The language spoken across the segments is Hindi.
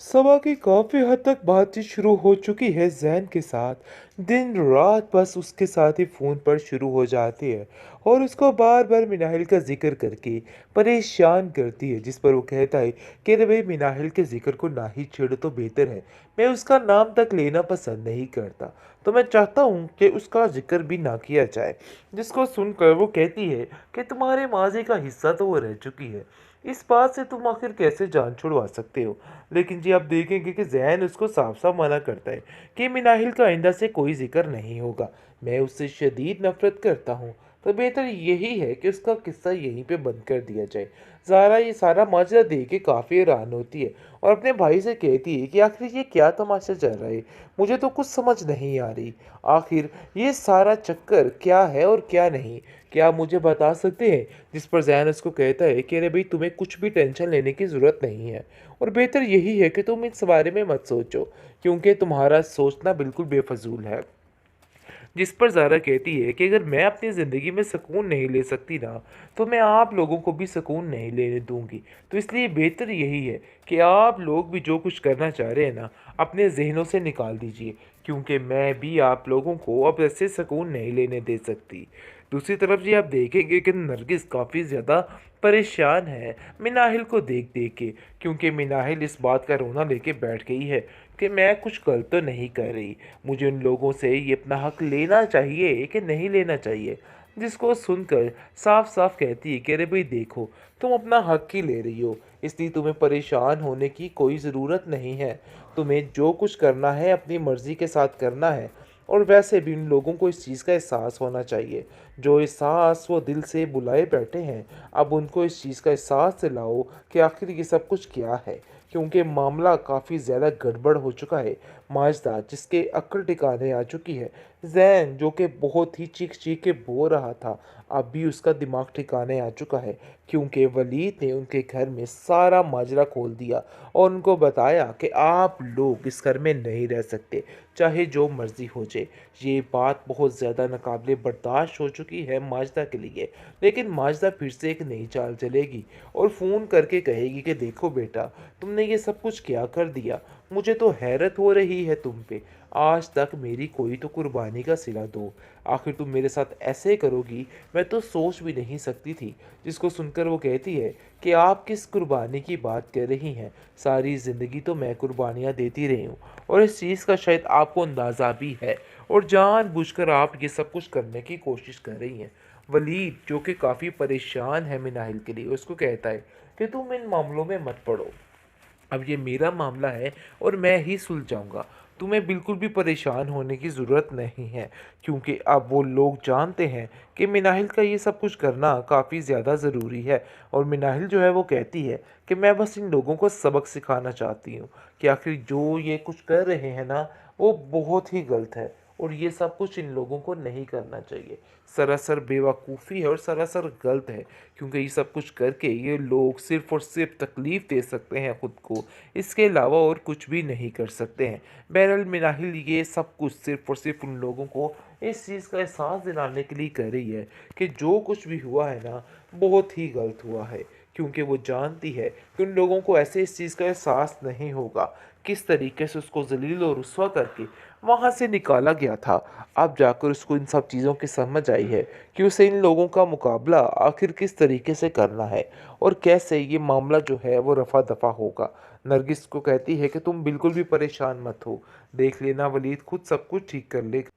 सबा की काफ़ी हद तक बातचीत शुरू हो चुकी है जैन के साथ। दिन रात बस उसके साथ ही फ़ोन पर शुरू हो जाती है और उसको बार बार मिनाहिल का जिक्र करके परेशान करती है, जिस पर वो कहता है कि अरे भाई, मिनाहिल के जिक्र को ना ही छेड़ो तो बेहतर है। मैं उसका नाम तक लेना पसंद नहीं करता, तो मैं चाहता हूँ कि उसका जिक्र भी ना किया जाए। जिसको सुनकर वो कहती है कि तुम्हारे माजी का हिस्सा तो वो रह चुकी है, इस बात से तुम आखिर कैसे जान छुड़वा सकते हो। लेकिन जी आप देखेंगे कि ज़ैन उसको साफ-साफ मना करता है कि मिनाहिल का आइंदा से कोई ज़िक्र नहीं होगा। मैं उससे शदीद नफ़रत करता हूँ, तो बेहतर यही है कि उसका किस्सा यहीं पे बंद कर दिया जाए। ज़ारा ये सारा माजरा देख के काफ़ी हैरान होती है और अपने भाई से कहती है कि आखिर ये क्या तमाशा चल रहा है? मुझे तो कुछ समझ नहीं आ रही। आखिर ये सारा चक्कर क्या है और क्या नहीं? क्या आप मुझे बता सकते हैं? जिस पर ज़ैन उसको कहता है कि अरे भई, तुम्हें कुछ भी टेंशन लेने की ज़रूरत नहीं है। और बेहतर यही है कि तुम इस बारे में मत सोचो, क्योंकि तुम्हारा सोचना बिल्कुल बेफजूल है। जिस पर ज़ारा कहती है कि अगर मैं अपनी ज़िंदगी में सुकून नहीं ले सकती ना, तो मैं आप लोगों को भी सुकून नहीं लेने दूंगी। तो इसलिए बेहतर यही है कि आप लोग भी जो कुछ करना चाह रहे हैं ना, अपने जहनों से निकाल दीजिए, क्योंकि मैं भी आप लोगों को अब ऐसे सुकून नहीं लेने दे सकती। दूसरी तरफ जी आप देखेंगे कि नरगिस काफ़ी ज़्यादा परेशान है मिनाहिल को देख देख के, क्योंकि मिनाहिल इस बात का रोना लेके बैठ गई है कि मैं कुछ गलत तो नहीं कर रही। मुझे उन लोगों से ये अपना हक लेना चाहिए कि नहीं लेना चाहिए। जिसको सुनकर साफ साफ कहती है कि अरे भाई देखो, तुम अपना हक ही ले रही हो, इसलिए तुम्हें परेशान होने की कोई ज़रूरत नहीं है। तुम्हें जो कुछ करना है अपनी मर्ज़ी के साथ करना है। और वैसे भी उन लोगों को इस चीज़ का एहसास होना चाहिए, जो एहसास वो दिल से बुलाए बैठे हैं। अब उनको इस चीज़ का एहसास दिलाओ कि आखिर ये सब कुछ क्या है, क्योंकि मामला काफ़ी ज़्यादा गड़बड़ हो चुका है। माजदा जिसके अक्ल ठिकाने आ चुकी है, जैन जो कि बहुत ही चीख चीख के बो रहा था, अब भी उसका दिमाग ठिकाने आ चुका है, क्योंकि वलीद ने उनके घर में सारा माजरा खोल दिया और उनको बताया कि आप लोग इस घर में नहीं रह सकते, चाहे जो मर्ज़ी हो जाए। ये बात बहुत ज़्यादा नाकाबिले बर्दाश्त हो चुकी है माजदा के लिए। लेकिन माजदा फिर से एक नई चाल चलेगी और फ़ोन करके कहेगी कि देखो बेटा, तुमने ये सब कुछ क्या कर दिया। मुझे तो हैरत हो रही है तुम पे। आज तक मेरी कोई तो कुर्बानी का सिला दो। आखिर तुम मेरे साथ ऐसे करोगी, मैं तो सोच भी नहीं सकती थी। जिसको सुनकर वो कहती है कि आप किस कुर्बानी की बात कर रही हैं? सारी ज़िंदगी तो मैं कुर्बानियाँ देती रही हूँ और इस चीज़ का शायद आपको अंदाज़ा भी है, और जानबूझकर आप ये सब कुछ करने की कोशिश कर रही हैं। वलीद जो कि काफ़ी परेशान है मिनाहिल के लिए, उसको कहता है कि तुम इन मामलों में मत पड़ो। अब ये मेरा मामला है और मैं ही सुलझाऊँगा। तुम्हें बिल्कुल भी परेशान होने की ज़रूरत नहीं है, क्योंकि अब वो लोग जानते हैं कि मिनाहिल का ये सब कुछ करना काफ़ी ज़्यादा ज़रूरी है। और मिनाहिल जो है वो कहती है कि मैं बस इन लोगों को सबक सिखाना चाहती हूँ कि आखिर जो ये कुछ कर रहे हैं ना, वो बहुत ही गलत है और ये सब कुछ इन लोगों को नहीं करना चाहिए। सरासर बेवकूफ़ी है और सरासर गलत है, क्योंकि ये सब कुछ करके ये लोग सिर्फ़ और सिर्फ तकलीफ़ दे सकते हैं ख़ुद को, इसके अलावा और कुछ भी नहीं कर सकते हैं। बहरहाल मिनाहिल ये सब कुछ सिर्फ़ और सिर्फ उन लोगों को इस चीज़ का एहसास दिलाने के लिए कर रही है कि जो कुछ भी हुआ है ना, बहुत ही गलत हुआ है, क्योंकि वो जानती है कि उन लोगों को ऐसे इस चीज़ का एहसास नहीं होगा। किस तरीके से उसको ज़लील और रुस्वा करके वहाँ से निकाला गया था, अब जाकर उसको इन सब चीज़ों की समझ आई है कि उसे इन लोगों का मुकाबला आखिर किस तरीके से करना है और कैसे ये मामला जो है वो रफ़ा दफ़ा होगा। नरगिस को कहती है कि तुम बिल्कुल भी परेशान मत हो, देख लेना वलीद खुद सब कुछ ठीक कर लेगा।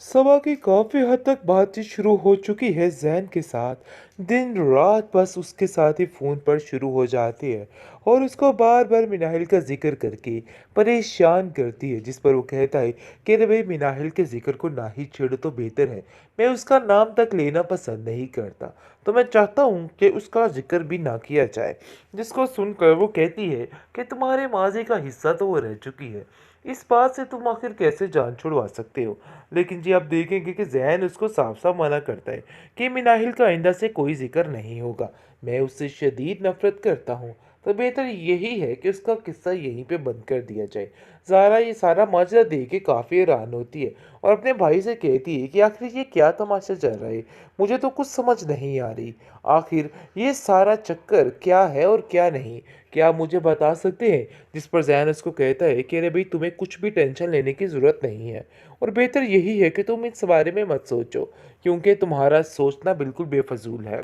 सबा की काफ़ी हद तक बातचीत शुरू हो चुकी है जैन के साथ। दिन रात बस उसके साथ ही फ़ोन पर शुरू हो जाती है और उसको बार बार मिनाहिल का जिक्र करके परेशान करती है, जिस पर वो कहता है कि अरे भाई, मिनाहिल के जिक्र को ना ही छेड़ो तो बेहतर है। मैं उसका नाम तक लेना पसंद नहीं करता, तो मैं चाहता हूँ कि उसका जिक्र भी ना किया जाए। जिसको सुनकर वो कहती है कि तुम्हारे माजी का हिस्सा तो वो रह चुकी है, इस बात से तुम आखिर कैसे जान छुड़वा सकते हो। लेकिन जी आप देखेंगे कि ज़ैन उसको साफ-साफ मना करता है कि मिनाहिल का आइंदा से कोई ज़िक्र नहीं होगा। मैं उससे शदीद नफ़रत करता हूँ, तो बेहतर यही है कि उसका किस्सा यहीं पे बंद कर दिया जाए। ज़ारा ये सारा माजरा देख के काफ़ी हैरान होती है और अपने भाई से कहती है कि आखिर ये क्या तमाशा चल रहा है? मुझे तो कुछ समझ नहीं आ रही। आखिर ये सारा चक्कर क्या है और क्या नहीं? क्या आप मुझे बता सकते हैं? जिस पर ज़ैन उसको कहता है कि अरे भाई तुम्हें कुछ भी टेंशन लेने की ज़रूरत नहीं है और बेहतर यही है कि तुम इस बारे में मत सोचो क्योंकि तुम्हारा सोचना बिल्कुल बेफजूल है।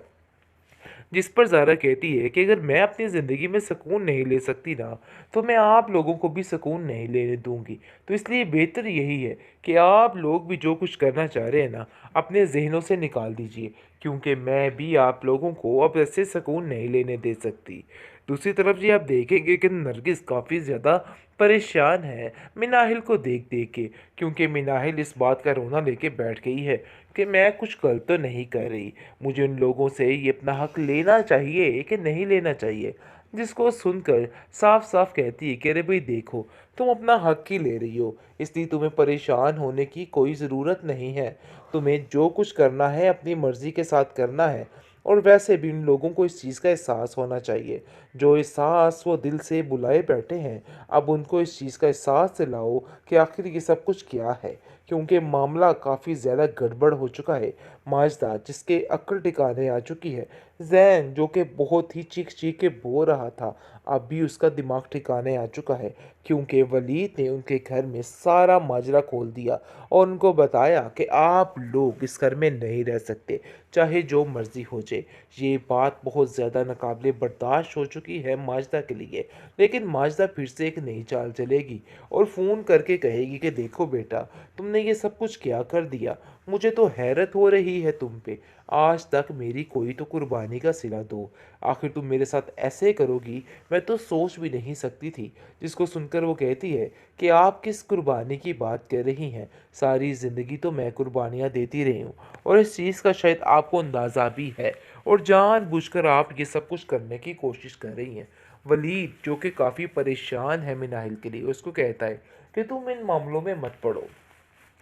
जिस पर ज़ारा कहती है कि अगर मैं अपनी ज़िंदगी में सुकून नहीं ले सकती ना, तो मैं आप लोगों को भी सुकून नहीं लेने दूँगी। तो इसलिए बेहतर यही है कि आप लोग भी जो कुछ करना चाह रहे हैं ना, अपने ज़हनों से निकाल दीजिए, क्योंकि मैं भी आप लोगों को अब ऐसे सुकून नहीं लेने दे सकती। दूसरी तरफ जी आप देखेंगे कि नरगिस काफ़ी ज़्यादा परेशान है मिनाहिल को देख-देख के, क्योंकि मिनाहिल इस बात का रोना लेके बैठ गई है कि मैं कुछ गलत तो नहीं कर रही। मुझे उन लोगों से ये अपना हक लेना चाहिए कि नहीं लेना चाहिए, जिसको सुनकर साफ साफ कहती है कि अरे भाई देखो, तुम अपना हक ही ले रही हो, इसलिए तुम्हें परेशान होने की कोई ज़रूरत नहीं है। तुम्हें जो कुछ करना है अपनी मर्ज़ी के साथ करना है। और वैसे भी उन लोगों को इस चीज़ का एहसास होना चाहिए, जो एहसास वो दिल से बुलाए बैठे हैं। अब उनको इस चीज़ का एहसास दिलाओ कि आखिर ये सब कुछ क्या है, क्योंकि मामला काफ़ी ज़्यादा गड़बड़ हो चुका है। माजदा जिसके अक्ल ठिकाने आ चुकी है, ज़ैन जो कि बहुत ही चीख-चीख के रो रहा था, अब भी उसका दिमाग ठिकाने आ चुका है, क्योंकि वलीद ने उनके घर में सारा माजरा खोल दिया और उनको बताया कि आप लोग इस घर में नहीं रह सकते, चाहे जो मर्ज़ी हो जाए। ये बात बहुत ज़्यादा नाकाबिले बर्दाश्त हो चुकी है माजदा के लिए, लेकिन माजदा फिर से एक नई चाल चलेगी और फ़ोन करके कहेगी कि देखो बेटा, तुमने ये सब कुछ क्या कर दिया। मुझे तो हैरत हो रही है तुम पे। आज तक मेरी कोई तो कुर्बानी का सिला दो। आखिर तुम मेरे साथ ऐसे करोगी, मैं तो सोच भी नहीं सकती थी। जिसको सुनकर वो कहती है कि आप किस कुर्बानी की बात कर रही हैं? सारी ज़िंदगी तो मैं कुर्बानियाँ देती रही हूँ और इस चीज़ का शायद आपको अंदाज़ा भी है और जानबूझकर आप ये सब कुछ करने की कोशिश कर रही हैं। वलीद जो कि काफ़ी परेशान है मिनाहिल के लिए, उसको कहता है कि तुम इन मामलों में मत पड़ो।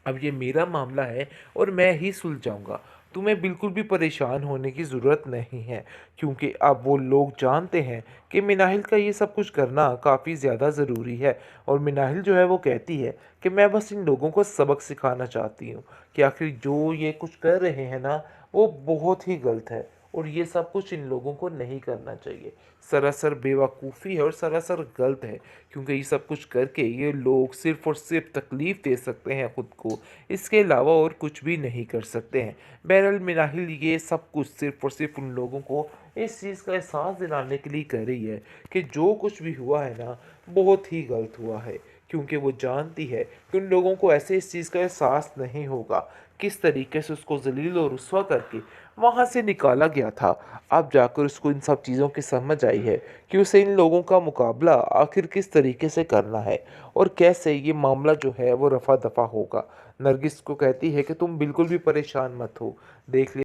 अब ये मेरा मामला है और मैं ही सुलझाऊँगा। तुम्हें बिल्कुल भी परेशान होने की ज़रूरत नहीं है, क्योंकि अब वो लोग जानते हैं कि मिनाहिल का ये सब कुछ करना काफ़ी ज़्यादा ज़रूरी है। और मिनाहिल जो है वो कहती है कि मैं बस इन लोगों को सबक सिखाना चाहती हूँ कि आखिर जो ये कुछ कर रहे हैं ना, वो बहुत ही गलत है और ये सब कुछ इन लोगों को नहीं करना चाहिए। सरासर बेवकूफ़ी है और सरासर गलत है, क्योंकि ये सब कुछ करके ये लोग सिर्फ़ और सिर्फ़ तकलीफ़ दे सकते हैं खुद को, इसके अलावा और कुछ भी नहीं कर सकते हैं। बहरहाल मिनाहिल ये सब कुछ सिर्फ़ और सिर्फ़ उन लोगों को इस चीज़ का एहसास दिलाने के लिए कर रही है कि जो कुछ भी हुआ है ना, बहुत ही गलत हुआ है। क्योंकि वो जानती है कि उन लोगों को ऐसे इस चीज़ का एहसास नहीं होगा, किस तरीके से उसको ज़लील और रुस्वा करके वहाँ से निकाला गया था। अब जाकर उसको इन सब चीज़ों की समझ आई है कि उसे इन लोगों का मुकाबला आखिर किस तरीके से करना है और कैसे ये मामला जो है वो रफ़ा दफ़ा होगा। नरगिस को कहती है कि तुम बिल्कुल भी परेशान मत हो, देख